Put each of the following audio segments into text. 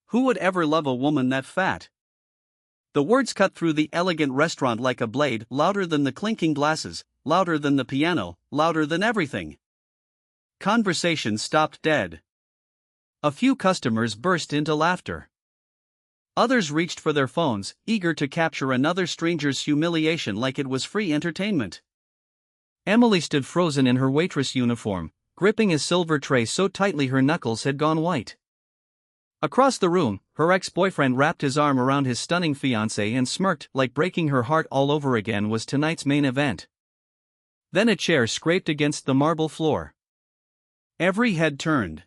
Who would ever love a woman that fat? The words cut through the elegant restaurant like a blade, louder than the clinking glasses, louder than the piano, louder than everything. Conversation stopped dead. A few customers burst into laughter. Others reached for their phones, eager to capture another stranger's humiliation like it was free entertainment. Emily stood frozen in her waitress uniform, gripping a silver tray so tightly her knuckles had gone white. Across the room, her ex-boyfriend wrapped his arm around his stunning fiancée and smirked like breaking her heart all over again was tonight's main event. Then a chair scraped against the marble floor. Every head turned.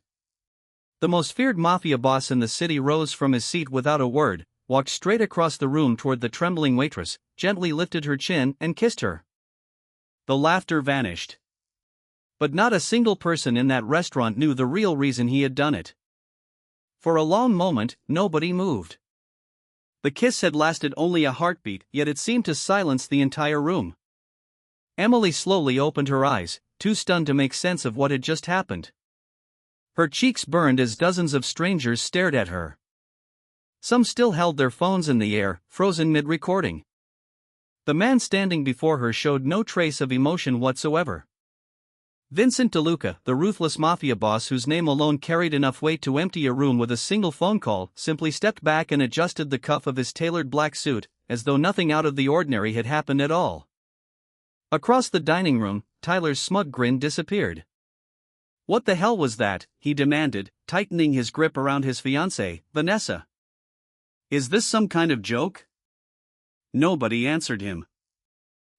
The most feared mafia boss in the city rose from his seat without a word, walked straight across the room toward the trembling waitress, gently lifted her chin and kissed her. The laughter vanished. But not a single person in that restaurant knew the real reason he had done it. For a long moment, nobody moved. The kiss had lasted only a heartbeat, yet it seemed to silence the entire room. Emily slowly opened her eyes, too stunned to make sense of what had just happened. Her cheeks burned as dozens of strangers stared at her. Some still held their phones in the air, frozen mid-recording. The man standing before her showed no trace of emotion whatsoever. Vincent DeLuca, the ruthless mafia boss whose name alone carried enough weight to empty a room with a single phone call, simply stepped back and adjusted the cuff of his tailored black suit, as though nothing out of the ordinary had happened at all. Across the dining room, Tyler's smug grin disappeared. "What the hell was that?" he demanded, tightening his grip around his fiancée, Vanessa. "Is this some kind of joke?" Nobody answered him.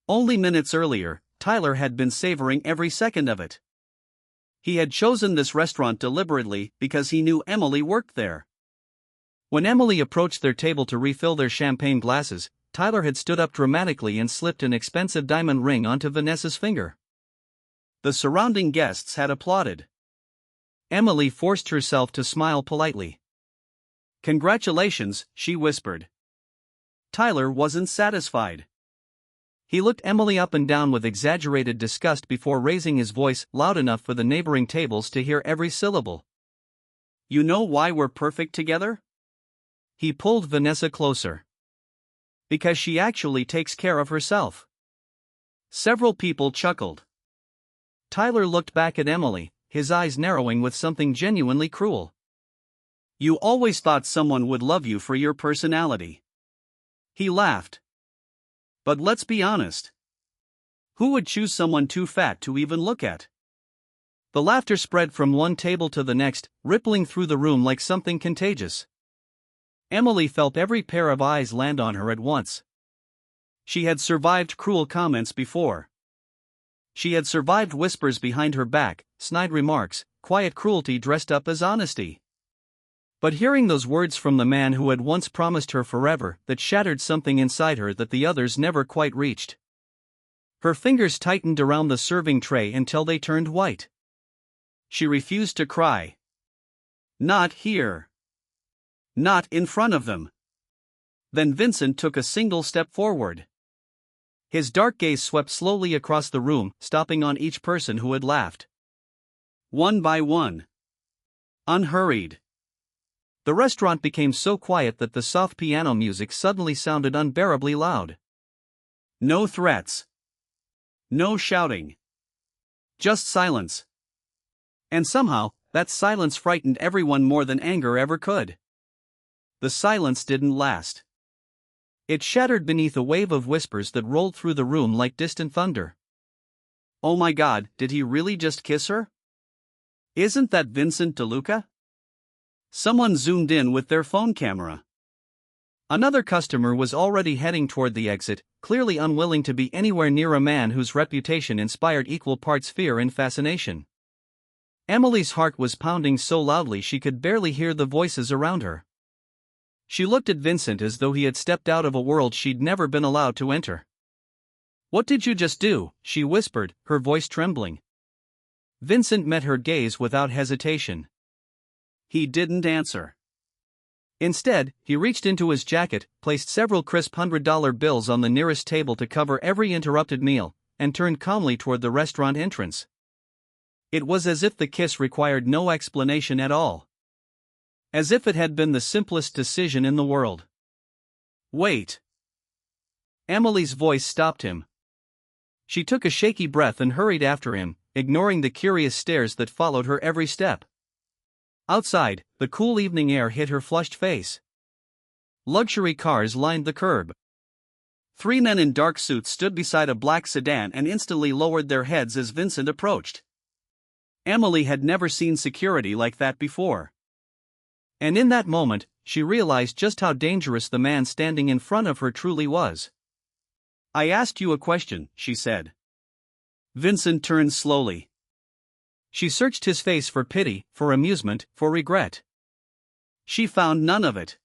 Only minutes earlier, Tyler had been savoring every second of it. He had chosen this restaurant deliberately because he knew Emily worked there. When Emily approached their table to refill their champagne glasses, Tyler had stood up dramatically and slipped an expensive diamond ring onto Vanessa's finger. The surrounding guests had applauded. Emily forced herself to smile politely. "Congratulations," she whispered. Tyler wasn't satisfied. He looked Emily up and down with exaggerated disgust before raising his voice loud enough for the neighboring tables to hear every syllable. "You know why we're perfect together?" He pulled Vanessa closer. "Because she actually takes care of herself." Several people chuckled. Tyler looked back at Emily, his eyes narrowing with something genuinely cruel. "You always thought someone would love you for your personality." He laughed. "But let's be honest. Who would choose someone too fat to even look at?" The laughter spread from one table to the next, rippling through the room like something contagious. Emily felt every pair of eyes land on her at once. She had survived cruel comments before. She had survived whispers behind her back, snide remarks, quiet cruelty dressed up as honesty. But hearing those words from the man who had once promised her forever, that shattered something inside her that the others never quite reached. Her fingers tightened around the serving tray until they turned white. She refused to cry. Not here. Not in front of them. Then Vincent took a single step forward. His dark gaze swept slowly across the room, stopping on each person who had laughed. One by one. Unhurried. The restaurant became so quiet that the soft piano music suddenly sounded unbearably loud. No threats. No shouting. Just silence. And somehow, that silence frightened everyone more than anger ever could. The silence didn't last. It shattered beneath a wave of whispers that rolled through the room like distant thunder. Oh my God, did he really just kiss her? Isn't that Vincent DeLuca? Someone zoomed in with their phone camera. Another customer was already heading toward the exit, clearly unwilling to be anywhere near a man whose reputation inspired equal parts fear and fascination. Emily's heart was pounding so loudly she could barely hear the voices around her. She looked at Vincent as though he had stepped out of a world she'd never been allowed to enter. What did you just do? She whispered, her voice trembling. Vincent met her gaze without hesitation. He didn't answer. Instead, he reached into his jacket, placed several crisp $100 bills on the nearest table to cover every interrupted meal, and turned calmly toward the restaurant entrance. It was as if the kiss required no explanation at all. As if it had been the simplest decision in the world. Wait. Emily's voice stopped him. She took a shaky breath and hurried after him, ignoring the curious stares that followed her every step. Outside, the cool evening air hit her flushed face. Luxury cars lined the curb. 3 men in dark suits stood beside a black sedan and instantly lowered their heads as Vincent approached. Emily had never seen security like that before. And in that moment, she realized just how dangerous the man standing in front of her truly was. "I asked you a question," she said. Vincent turned slowly. She searched his face for pity, for amusement, for regret. She found none of it.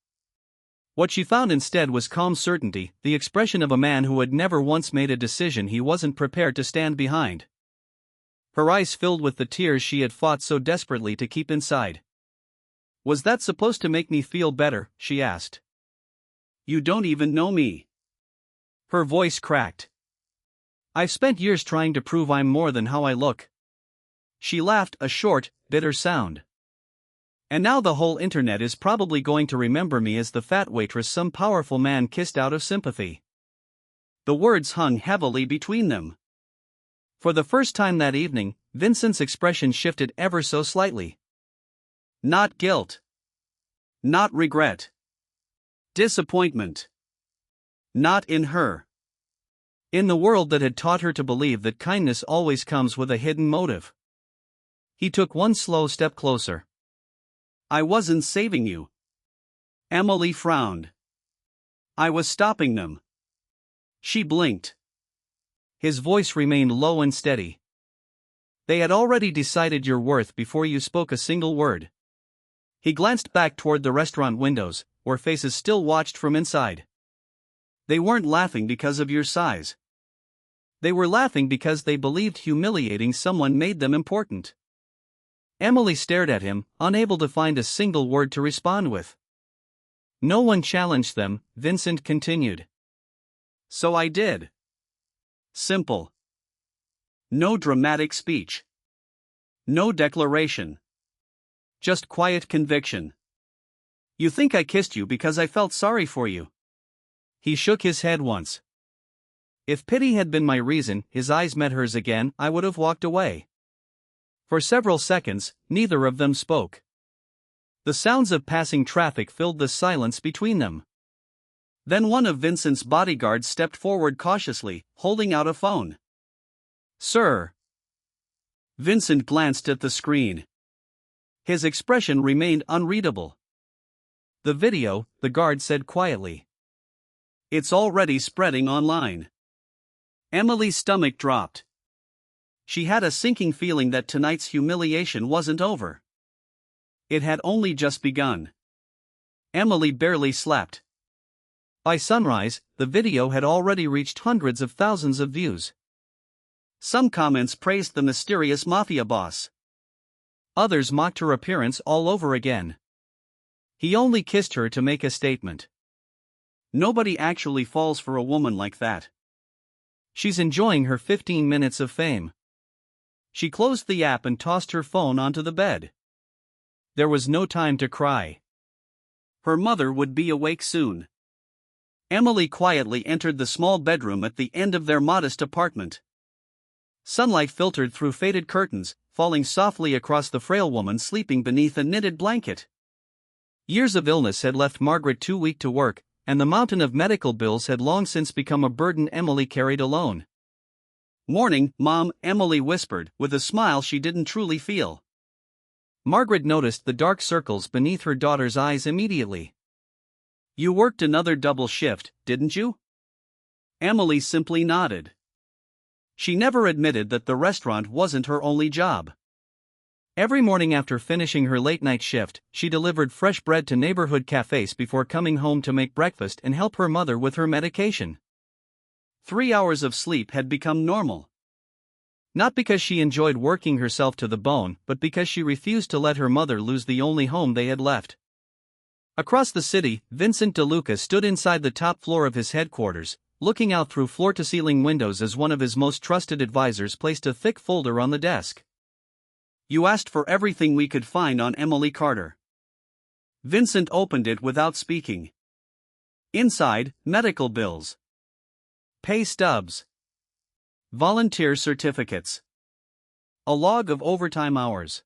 What she found instead was calm certainty, the expression of a man who had never once made a decision he wasn't prepared to stand behind. Her eyes filled with the tears she had fought so desperately to keep inside. "Was that supposed to make me feel better?" she asked. "You don't even know me." Her voice cracked. "I've spent years trying to prove I'm more than how I look." She laughed, a short, bitter sound. "And now the whole internet is probably going to remember me as the fat waitress some powerful man kissed out of sympathy." The words hung heavily between them. For the first time that evening, Vincent's expression shifted ever so slightly. Not guilt. Not regret. Disappointment. Not in her. In the world that had taught her to believe that kindness always comes with a hidden motive. He took one slow step closer. "I wasn't saving you." Emily frowned. "I was stopping them." She blinked. His voice remained low and steady. "They had already decided your worth before you spoke a single word." He glanced back toward the restaurant windows, where faces still watched from inside. "They weren't laughing because of your size. They were laughing because they believed humiliating someone made them important." Emily stared at him, unable to find a single word to respond with. "No one challenged them," Vincent continued. "So I did." Simple. No dramatic speech. No declaration. Just quiet conviction. "You think I kissed you because I felt sorry for you?" He shook his head once. "If pity had been my reason," his eyes met hers again, "I would have walked away." For several seconds, neither of them spoke. The sounds of passing traffic filled the silence between them. Then one of Vincent's bodyguards stepped forward cautiously, holding out a phone. "Sir." Vincent glanced at the screen. His expression remained unreadable. "The video," the guard said quietly. "It's already spreading online." Emily's stomach dropped. She had a sinking feeling that tonight's humiliation wasn't over. It had only just begun. Emily barely slept. By sunrise, the video had already reached hundreds of thousands of views. Some comments praised the mysterious Mafia boss. Others mocked her appearance all over again. He only kissed her to make a statement. Nobody actually falls for a woman like that. She's enjoying her 15 minutes of fame. She closed the app and tossed her phone onto the bed. There was no time to cry. Her mother would be awake soon. Emily quietly entered the small bedroom at the end of their modest apartment. Sunlight filtered through faded curtains, falling softly across the frail woman sleeping beneath a knitted blanket. Years of illness had left Margaret too weak to work, and the mountain of medical bills had long since become a burden Emily carried alone. "Morning, Mom," Emily whispered, with a smile she didn't truly feel. Margaret noticed the dark circles beneath her daughter's eyes immediately. "You worked another double shift, didn't you?" Emily simply nodded. She never admitted that the restaurant wasn't her only job. Every morning after finishing her late-night shift, she delivered fresh bread to neighborhood cafes before coming home to make breakfast and help her mother with her medication. 3 hours of sleep had become normal. Not because she enjoyed working herself to the bone, but because she refused to let her mother lose the only home they had left. Across the city, Vincent DeLuca stood inside the top floor of his headquarters, looking out through floor-to-ceiling windows as one of his most trusted advisors placed a thick folder on the desk. "You asked for everything we could find on Emily Carter." Vincent opened it without speaking. Inside, medical bills, pay stubs, volunteer certificates, a log of overtime hours,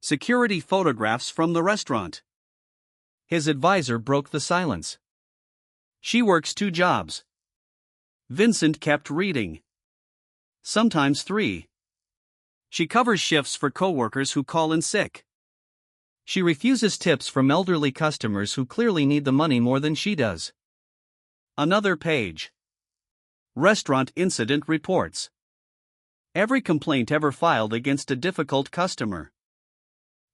security photographs from the restaurant. His advisor broke the silence. She works 2 jobs. Vincent kept reading. Sometimes 3. She covers shifts for coworkers who call in sick. She refuses tips from elderly customers who clearly need the money more than she does. Another page. Restaurant incident reports. Every complaint ever filed against a difficult customer.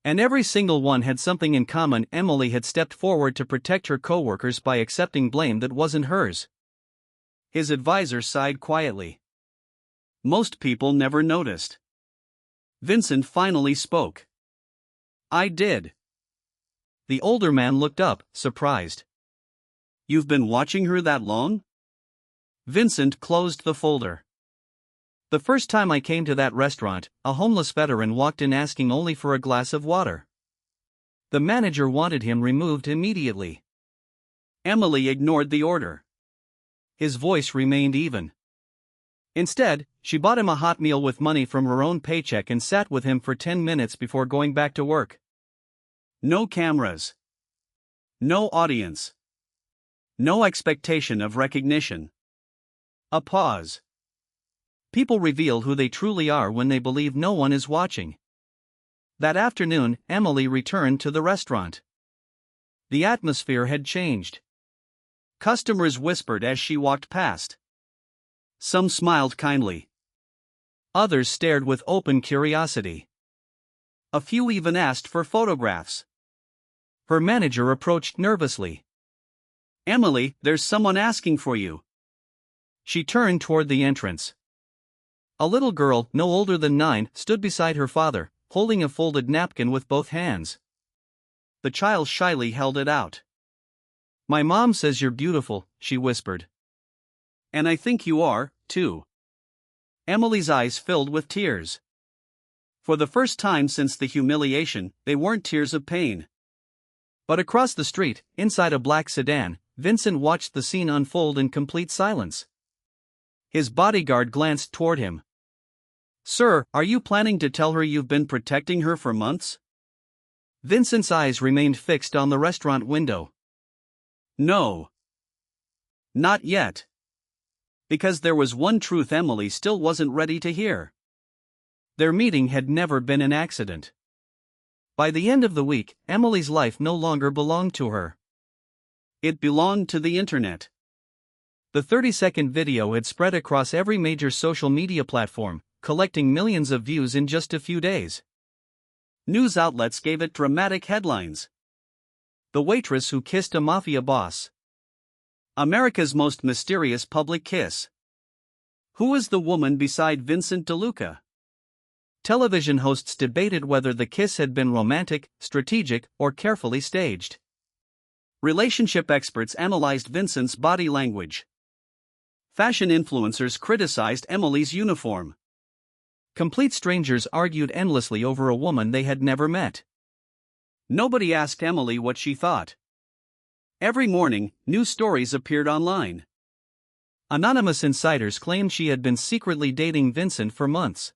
And every single one had something in common. Emily had stepped forward to protect her coworkers by accepting blame that wasn't hers. His advisor sighed quietly. Most people never noticed. Vincent finally spoke. I did. The older man looked up, surprised. You've been watching her that long? Vincent closed the folder. The first time I came to that restaurant, a homeless veteran walked in asking only for a glass of water. The manager wanted him removed immediately. Emily ignored the order. His voice remained even. Instead, she bought him a hot meal with money from her own paycheck and sat with him for 10 minutes before going back to work. No cameras. No audience. No expectation of recognition. A pause. People reveal who they truly are when they believe no one is watching. That afternoon, Emily returned to the restaurant. The atmosphere had changed. Customers whispered as she walked past. Some smiled kindly. Others stared with open curiosity. A few even asked for photographs. Her manager approached nervously. Emily, there's someone asking for you. She turned toward the entrance. A little girl, no older than 9, stood beside her father, holding a folded napkin with both hands. The child shyly held it out. My mom says you're beautiful, she whispered. And I think you are, too. Emily's eyes filled with tears. For the first time since the humiliation, they weren't tears of pain. But across the street, inside a black sedan, Vincent watched the scene unfold in complete silence. His bodyguard glanced toward him. Sir, are you planning to tell her you've been protecting her for months? Vincent's eyes remained fixed on the restaurant window. No. Not yet. Because there was one truth Emily still wasn't ready to hear. Their meeting had never been an accident. By the end of the week, Emily's life no longer belonged to her. It belonged to the internet. The 30-second video had spread across every major social media platform, collecting millions of views in just a few days. News outlets gave it dramatic headlines. The waitress who kissed a mafia boss. America's most mysterious public kiss. Who is the woman beside Vincent DeLuca? Television hosts debated whether the kiss had been romantic, strategic, or carefully staged. Relationship experts analyzed Vincent's body language. Fashion influencers criticized Emily's uniform. Complete strangers argued endlessly over a woman they had never met. Nobody asked Emily what she thought. Every morning, new stories appeared online. Anonymous insiders claimed she had been secretly dating Vincent for months.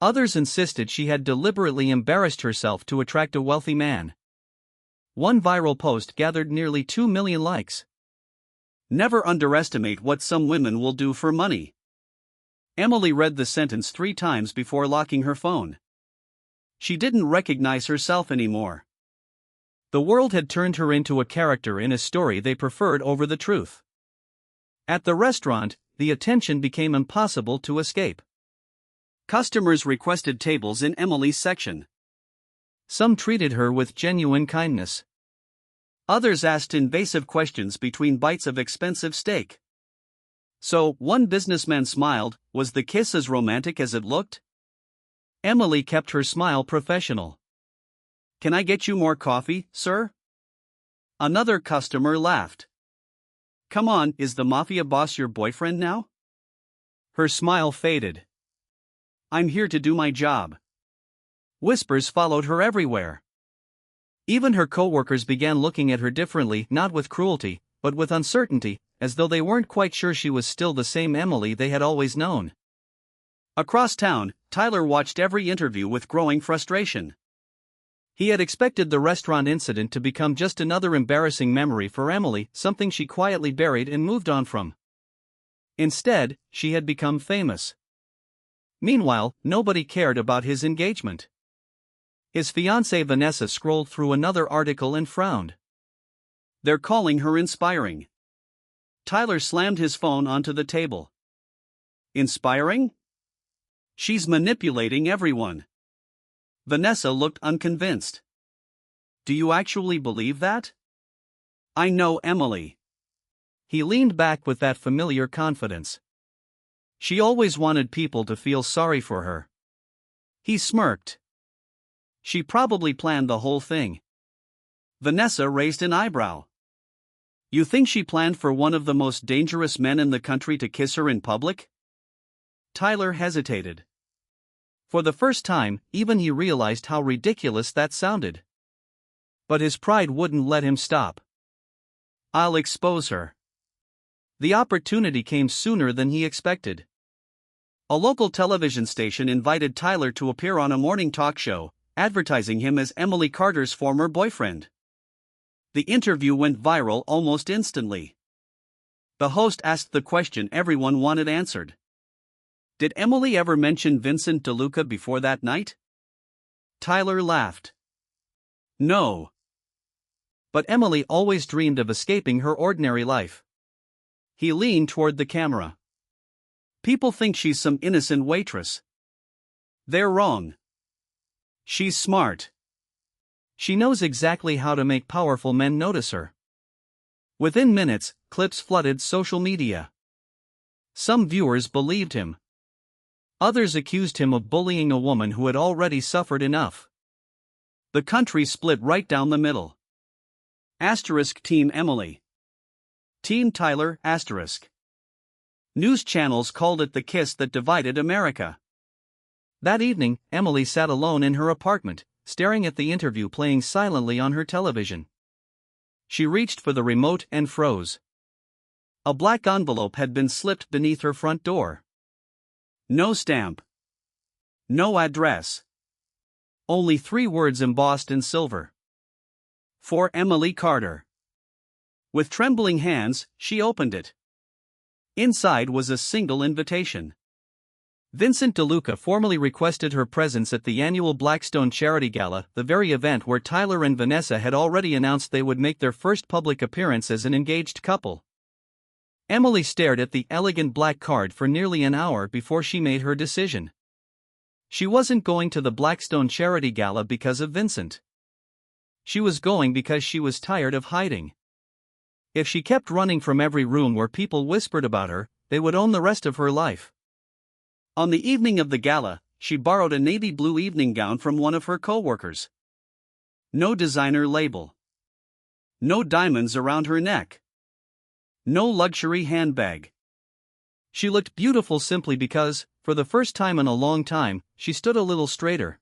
Others insisted she had deliberately embarrassed herself to attract a wealthy man. One viral post gathered nearly 2 million likes. Never underestimate what some women will do for money. Emily read the sentence 3 times before locking her phone. She didn't recognize herself anymore. The world had turned her into a character in a story they preferred over the truth. At the restaurant, the attention became impossible to escape. Customers requested tables in Emily's section. Some treated her with genuine kindness. Others asked invasive questions between bites of expensive steak. So, one businessman smiled, was the kiss as romantic as it looked? Emily kept her smile professional. Can I get you more coffee, sir? Another customer laughed. Come on, is the mafia boss your boyfriend now? Her smile faded. I'm here to do my job. Whispers followed her everywhere. Even her co-workers began looking at her differently, not with cruelty, but with uncertainty, as though they weren't quite sure she was still the same Emily they had always known. Across town, Tyler watched every interview with growing frustration. He had expected the restaurant incident to become just another embarrassing memory for Emily, something she quietly buried and moved on from. Instead, she had become famous. Meanwhile, nobody cared about his engagement. His fiancée Vanessa scrolled through another article and frowned. They're calling her inspiring. Tyler slammed his phone onto the table. Inspiring? She's manipulating everyone. Vanessa looked unconvinced. Do you actually believe that? I know Emily. He leaned back with that familiar confidence. She always wanted people to feel sorry for her. He smirked. She probably planned the whole thing. Vanessa raised an eyebrow. You think she planned for one of the most dangerous men in the country to kiss her in public? Tyler hesitated. For the first time, even he realized how ridiculous that sounded. But his pride wouldn't let him stop. I'll expose her. The opportunity came sooner than he expected. A local television station invited Tyler to appear on a morning talk show, advertising him as Emily Carter's former boyfriend. The interview went viral almost instantly. The host asked the question everyone wanted answered. Did Emily ever mention Vincent DeLuca before that night? Tyler laughed. No. But Emily always dreamed of escaping her ordinary life. He leaned toward the camera. People think she's some innocent waitress. They're wrong. She's smart. She knows exactly how to make powerful men notice her. Within minutes, clips flooded social media. Some viewers believed him. Others accused him of bullying a woman who had already suffered enough. The country split right down the middle. Asterisk Team Emily. Team Tyler asterisk. News channels called it the kiss that divided America. That evening, Emily sat alone in her apartment, staring at the interview playing silently on her television. She reached for the remote and froze. A black envelope had been slipped beneath her front door. No stamp. No address. Only 3 words embossed in silver. For Emily Carter. With trembling hands, she opened it. Inside was a single invitation. Vincent DeLuca formally requested her presence at the annual Blackstone Charity Gala, the very event where Tyler and Vanessa had already announced they would make their first public appearance as an engaged couple. Emily stared at the elegant black card for nearly an hour before she made her decision. She wasn't going to the Blackstone Charity Gala because of Vincent. She was going because she was tired of hiding. If she kept running from every room where people whispered about her, they would own the rest of her life. On the evening of the gala, she borrowed a navy blue evening gown from one of her co-workers. No designer label. No diamonds around her neck. No luxury handbag. She looked beautiful simply because, for the first time in a long time, she stood a little straighter.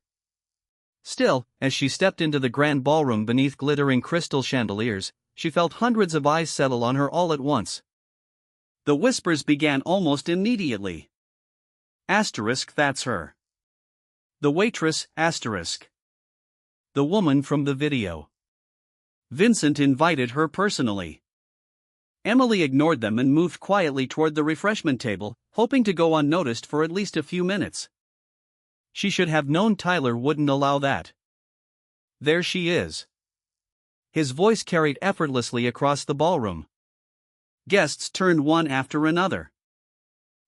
Still, as she stepped into the grand ballroom beneath glittering crystal chandeliers, she felt hundreds of eyes settle on her all at once. The whispers began almost immediately. Asterisk, that's her. The waitress, asterisk. The woman from the video. Vincent invited her personally. Emily ignored them and moved quietly toward the refreshment table, hoping to go unnoticed for at least a few minutes. She should have known Tyler wouldn't allow that. There she is. His voice carried effortlessly across the ballroom. Guests turned one after another.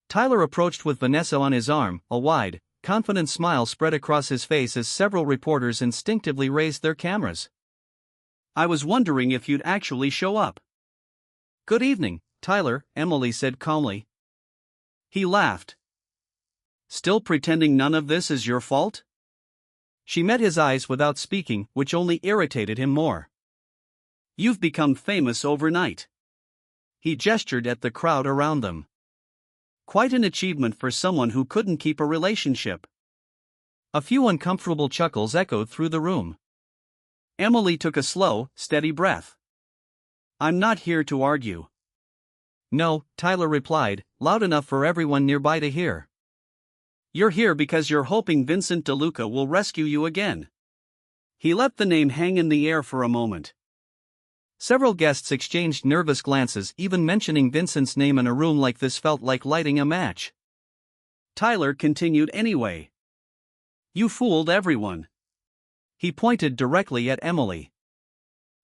Tyler approached with Vanessa on his arm, a wide, confident smile spread across his face as several reporters instinctively raised their cameras. I was wondering if you'd actually show up. Good evening, Tyler, Emily said calmly. He laughed. Still pretending none of this is your fault? She met his eyes without speaking, which only irritated him more. You've become famous overnight. He gestured at the crowd around them. Quite an achievement for someone who couldn't keep a relationship. A few uncomfortable chuckles echoed through the room. Emily took a slow, steady breath. I'm not here to argue. No, Tyler replied, loud enough for everyone nearby to hear. You're here because you're hoping Vincent DeLuca will rescue you again. He let the name hang in the air for a moment. Several guests exchanged nervous glances, even mentioning Vincent's name in a room like this felt like lighting a match. Tyler continued anyway. You fooled everyone. He pointed directly at Emily.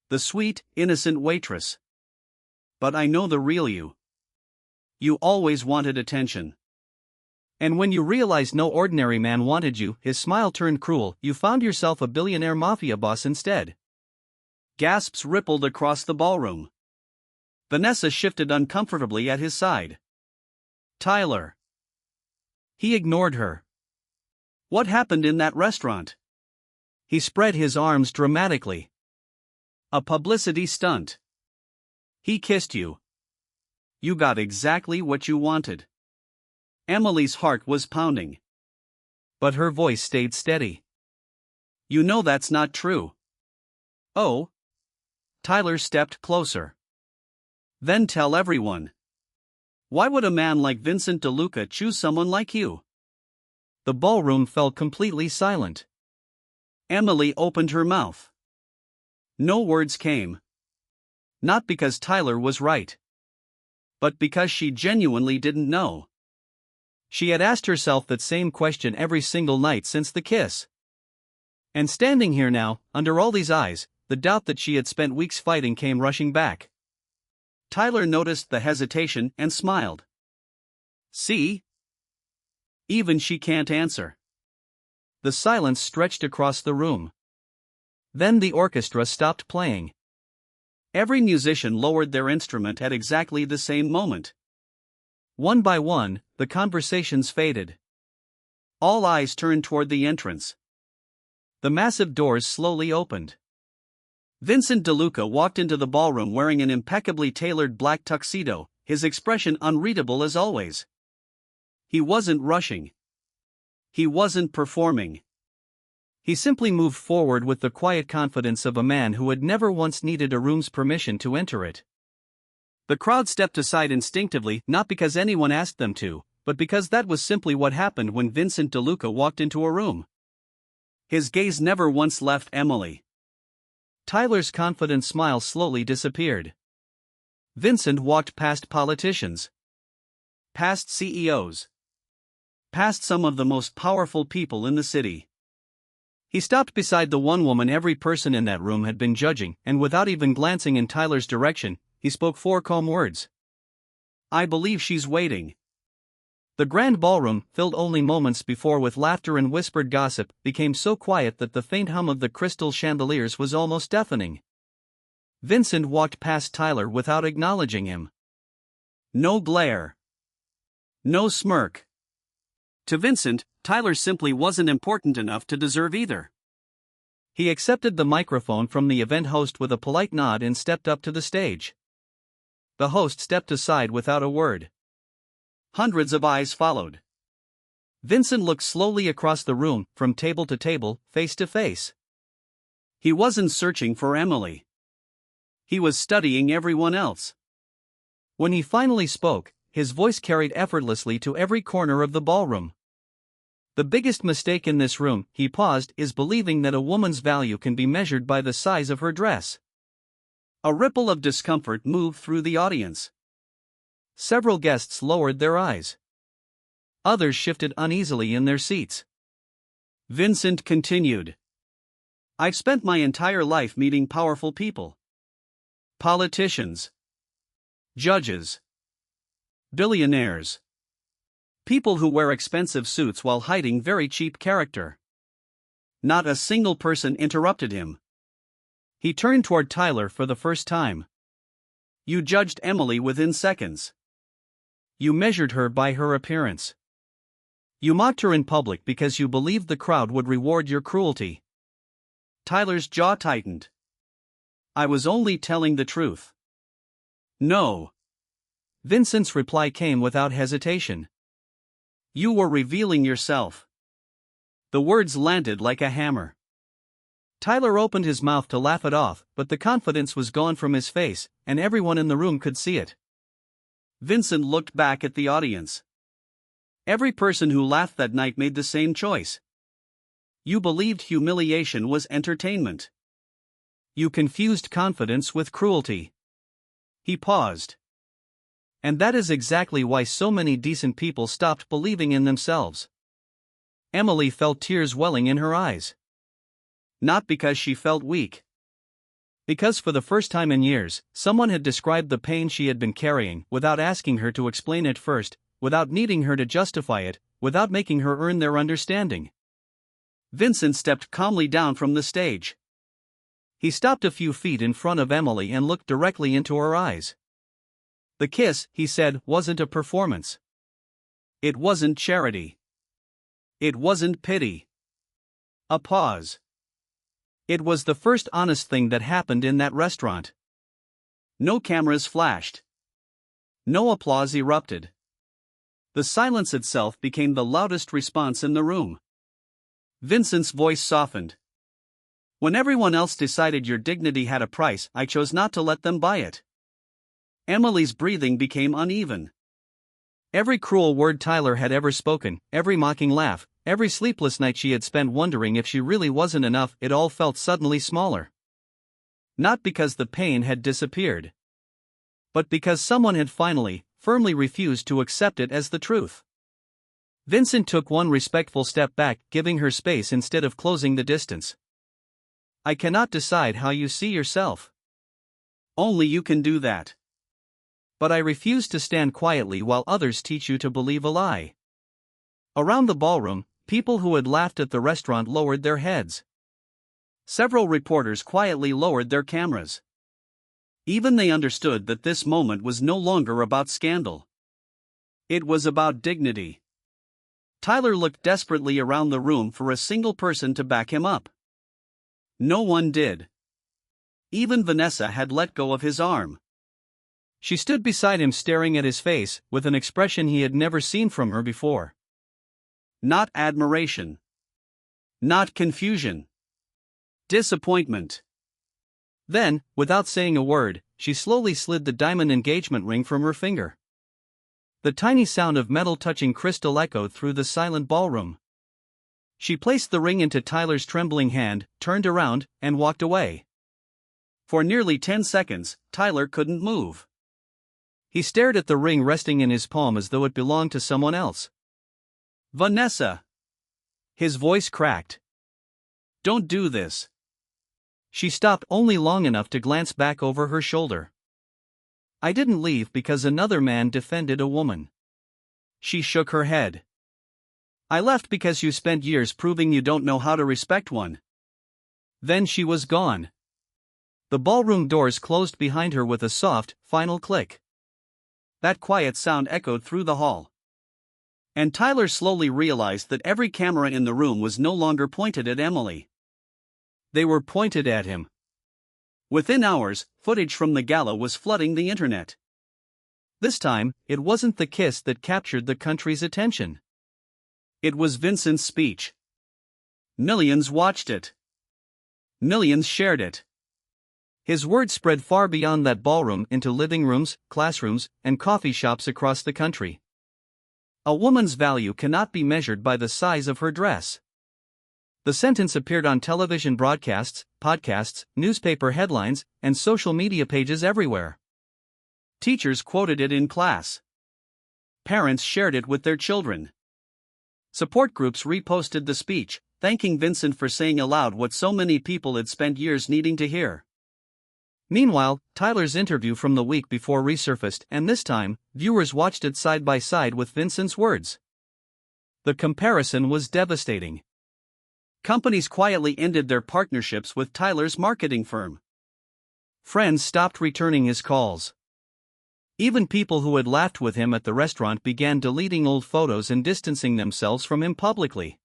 The sweet, innocent waitress. But I know the real you. You always wanted attention. And when you realized no ordinary man wanted you, his smile turned cruel, you found yourself a billionaire mafia boss instead. Gasps rippled across the ballroom. Vanessa shifted uncomfortably at his side. Tyler. He ignored her. What happened in that restaurant? He spread his arms dramatically. A publicity stunt. He kissed you. You got exactly what you wanted. Emily's heart was pounding. But her voice stayed steady. You know that's not true. Oh? Tyler stepped closer. Then tell everyone. Why would a man like Vincent DeLuca choose someone like you? The ballroom fell completely silent. Emily opened her mouth. No words came. Not because Tyler was right. But because she genuinely didn't know. She had asked herself that same question every single night since the kiss. And standing here now, under all these eyes, the doubt that she had spent weeks fighting came rushing back. Tyler noticed the hesitation and smiled. See? Even she can't answer. The silence stretched across the room. Then the orchestra stopped playing. Every musician lowered their instrument at exactly the same moment. One by one, the conversations faded. All eyes turned toward the entrance. The massive doors slowly opened. Vincent DeLuca walked into the ballroom wearing an impeccably tailored black tuxedo, his expression unreadable as always. He wasn't rushing. He wasn't performing. He simply moved forward with the quiet confidence of a man who had never once needed a room's permission to enter it. The crowd stepped aside instinctively, not because anyone asked them to, but because that was simply what happened when Vincent DeLuca walked into a room. His gaze never once left Emily. Tyler's confident smile slowly disappeared. Vincent walked past politicians. Past CEOs. Past some of the most powerful people in the city. He stopped beside the one woman every person in that room had been judging, and without even glancing in Tyler's direction, he spoke 4 calm words. I believe she's waiting. The grand ballroom, filled only moments before with laughter and whispered gossip, became so quiet that the faint hum of the crystal chandeliers was almost deafening. Vincent walked past Tyler without acknowledging him. No glare. No smirk. To Vincent, Tyler simply wasn't important enough to deserve either. He accepted the microphone from the event host with a polite nod and stepped up to the stage. The host stepped aside without a word. Hundreds of eyes followed. Vincent looked slowly across the room, from table to table, face to face. He wasn't searching for Emily. He was studying everyone else. When he finally spoke, his voice carried effortlessly to every corner of the ballroom. The biggest mistake in this room, he paused, is believing that a woman's value can be measured by the size of her dress. A ripple of discomfort moved through the audience. Several guests lowered their eyes. Others shifted uneasily in their seats. Vincent continued. I've spent my entire life meeting powerful people. Politicians. Judges. Billionaires. People who wear expensive suits while hiding very cheap character. Not a single person interrupted him. He turned toward Tyler for the first time. You judged Emily within seconds. You measured her by her appearance. You mocked her in public because you believed the crowd would reward your cruelty. Tyler's jaw tightened. I was only telling the truth. No. Vincent's reply came without hesitation. You were revealing yourself. The words landed like a hammer. Tyler opened his mouth to laugh it off, but the confidence was gone from his face, and everyone in the room could see it. Vincent looked back at the audience. Every person who laughed that night made the same choice. You believed humiliation was entertainment. You confused confidence with cruelty. He paused. And that is exactly why so many decent people stopped believing in themselves. Emily felt tears welling in her eyes. Not because she felt weak. Because for the first time in years, someone had described the pain she had been carrying without asking her to explain it first, without needing her to justify it, without making her earn their understanding. Vincent stepped calmly down from the stage. He stopped a few feet in front of Emily and looked directly into her eyes. The kiss, he said, wasn't a performance. It wasn't charity. It wasn't pity. A pause. It was the first honest thing that happened in that restaurant. No cameras flashed. No applause erupted. The silence itself became the loudest response in the room. Vincent's voice softened. When everyone else decided your dignity had a price, I chose not to let them buy it. Emily's breathing became uneven. Every cruel word Tyler had ever spoken, every mocking laugh, every sleepless night she had spent wondering if she really wasn't enough, it all felt suddenly smaller. Not because the pain had disappeared, but because someone had finally, firmly refused to accept it as the truth. Vincent took one respectful step back, giving her space instead of closing the distance. I cannot decide how you see yourself. Only you can do that. But I refuse to stand quietly while others teach you to believe a lie. Around the ballroom, people who had laughed at the restaurant lowered their heads. Several reporters quietly lowered their cameras. Even they understood that this moment was no longer about scandal. It was about dignity. Tyler looked desperately around the room for a single person to back him up. No one did. Even Vanessa had let go of his arm. She stood beside him staring at his face, with an expression he had never seen from her before. Not admiration. Not confusion. Disappointment. Then, without saying a word, she slowly slid the diamond engagement ring from her finger. The tiny sound of metal touching crystal echoed through the silent ballroom. She placed the ring into Tyler's trembling hand, turned around, and walked away. For nearly 10 seconds, Tyler couldn't move. He stared at the ring resting in his palm as though it belonged to someone else. Vanessa! His voice cracked. Don't do this. She stopped only long enough to glance back over her shoulder. I didn't leave because another man defended a woman. She shook her head. I left because you spent years proving you don't know how to respect one. Then she was gone. The ballroom doors closed behind her with a soft, final click. That quiet sound echoed through the hall. And Tyler slowly realized that every camera in the room was no longer pointed at Emily. They were pointed at him. Within hours, footage from the gala was flooding the internet. This time, it wasn't the kiss that captured the country's attention. It was Vincent's speech. Millions watched it. Millions shared it. His words spread far beyond that ballroom into living rooms, classrooms, and coffee shops across the country. A woman's value cannot be measured by the size of her dress. The sentence appeared on television broadcasts, podcasts, newspaper headlines, and social media pages everywhere. Teachers quoted it in class. Parents shared it with their children. Support groups reposted the speech, thanking Vincent for saying aloud what so many people had spent years needing to hear. Meanwhile, Tyler's interview from the week before resurfaced, and this time, viewers watched it side by side with Vincent's words. The comparison was devastating. Companies quietly ended their partnerships with Tyler's marketing firm. Friends stopped returning his calls. Even people who had laughed with him at the restaurant began deleting old photos and distancing themselves from him publicly.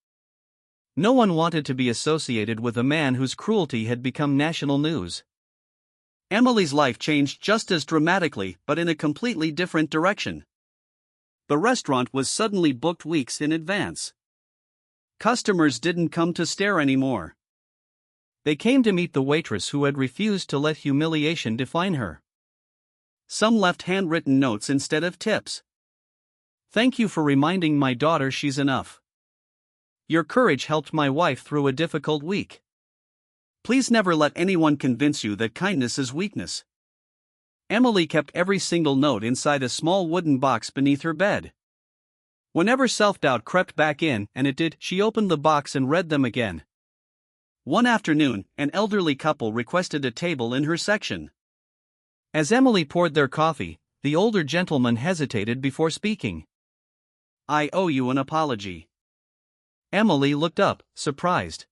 No one wanted to be associated with a man whose cruelty had become national news. Emily's life changed just as dramatically, but in a completely different direction. The restaurant was suddenly booked weeks in advance. Customers didn't come to stare anymore. They came to meet the waitress who had refused to let humiliation define her. Some left handwritten notes instead of tips. "Thank you for reminding my daughter she's enough. Your courage helped my wife through a difficult week. Please never let anyone convince you that kindness is weakness." Emily kept every single note inside a small wooden box beneath her bed. Whenever self-doubt crept back in, and it did, she opened the box and read them again. One afternoon, an elderly couple requested a table in her section. As Emily poured their coffee, the older gentleman hesitated before speaking. "I owe you an apology." Emily looked up, surprised.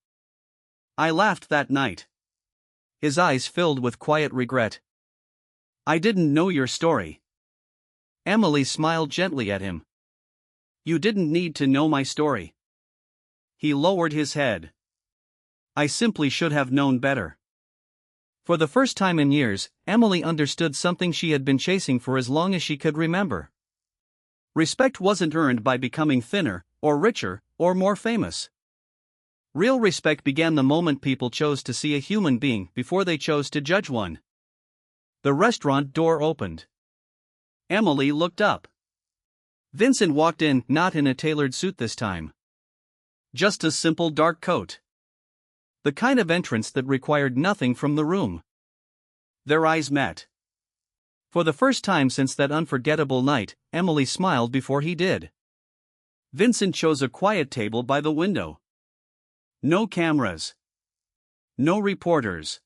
"I laughed that night." His eyes filled with quiet regret. "I didn't know your story." Emily smiled gently at him. "You didn't need to know my story." He lowered his head. "I simply should have known better." For the first time in years, Emily understood something she had been chasing for as long as she could remember. Respect wasn't earned by becoming thinner, or richer, or more famous. Real respect began the moment people chose to see a human being before they chose to judge one. The restaurant door opened. Emily looked up. Vincent walked in, not in a tailored suit this time. Just a simple dark coat. The kind of entrance that required nothing from the room. Their eyes met. For the first time since that unforgettable night, Emily smiled before he did. Vincent chose a quiet table by the window. No cameras. No reporters.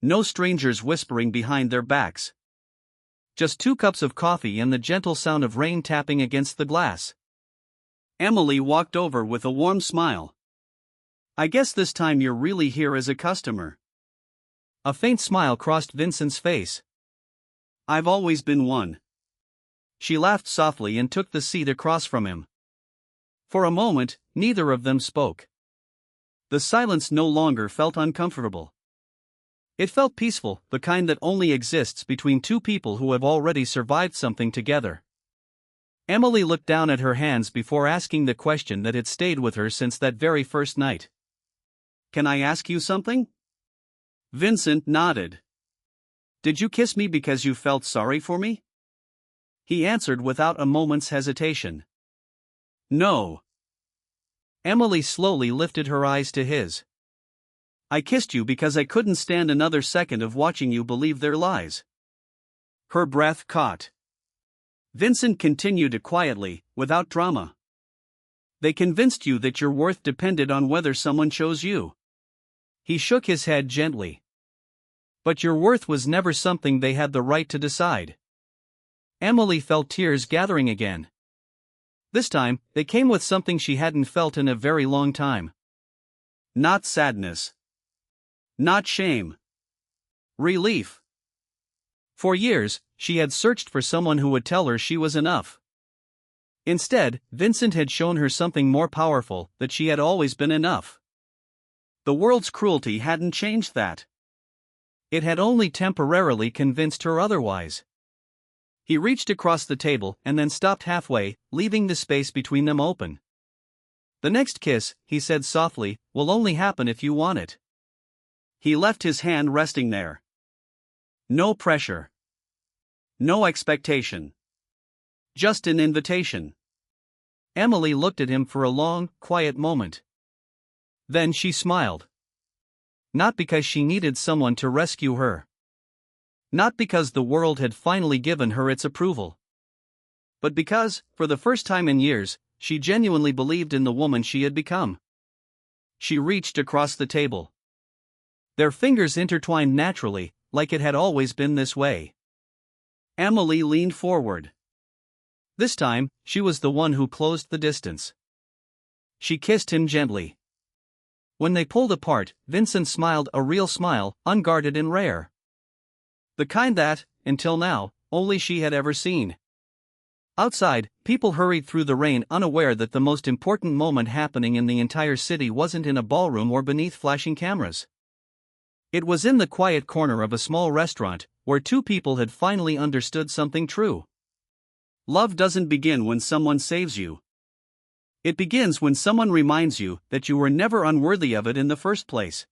No strangers whispering behind their backs. Just 2 cups of coffee and the gentle sound of rain tapping against the glass. Emily walked over with a warm smile. "I guess this time you're really here as a customer." A faint smile crossed Vincent's face. "I've always been one." She laughed softly and took the seat across from him. For a moment, neither of them spoke. The silence no longer felt uncomfortable. It felt peaceful, the kind that only exists between two people who have already survived something together. Emily looked down at her hands before asking the question that had stayed with her since that very first night. "Can I ask you something?" Vincent nodded. "Did you kiss me because you felt sorry for me?" He answered without a moment's hesitation. "No." Emily slowly lifted her eyes to his. "I kissed you because I couldn't stand another second of watching you believe their lies." Her breath caught. Vincent continued quietly, without drama. "They convinced you that your worth depended on whether someone chose you." He shook his head gently. "But your worth was never something they had the right to decide." Emily felt tears gathering again. This time, they came with something she hadn't felt in a very long time. Not sadness. Not shame. Relief. For years, she had searched for someone who would tell her she was enough. Instead, Vincent had shown her something more powerful, that she had always been enough. The world's cruelty hadn't changed that. It had only temporarily convinced her otherwise. He reached across the table and then stopped halfway, leaving the space between them open. "The next kiss," he said softly, "will only happen if you want it." He left his hand resting there. No pressure. No expectation. Just an invitation. Emily looked at him for a long, quiet moment. Then she smiled. Not because she needed someone to rescue her. Not because the world had finally given her its approval. But because, for the first time in years, she genuinely believed in the woman she had become. She reached across the table. Their fingers intertwined naturally, like it had always been this way. Emily leaned forward. This time, she was the one who closed the distance. She kissed him gently. When they pulled apart, Vincent smiled, a real smile, unguarded and rare. The kind that, until now, only she had ever seen. Outside, people hurried through the rain, unaware that the most important moment happening in the entire city wasn't in a ballroom or beneath flashing cameras. It was in the quiet corner of a small restaurant, where two people had finally understood something true. Love doesn't begin when someone saves you. It begins when someone reminds you that you were never unworthy of it in the first place.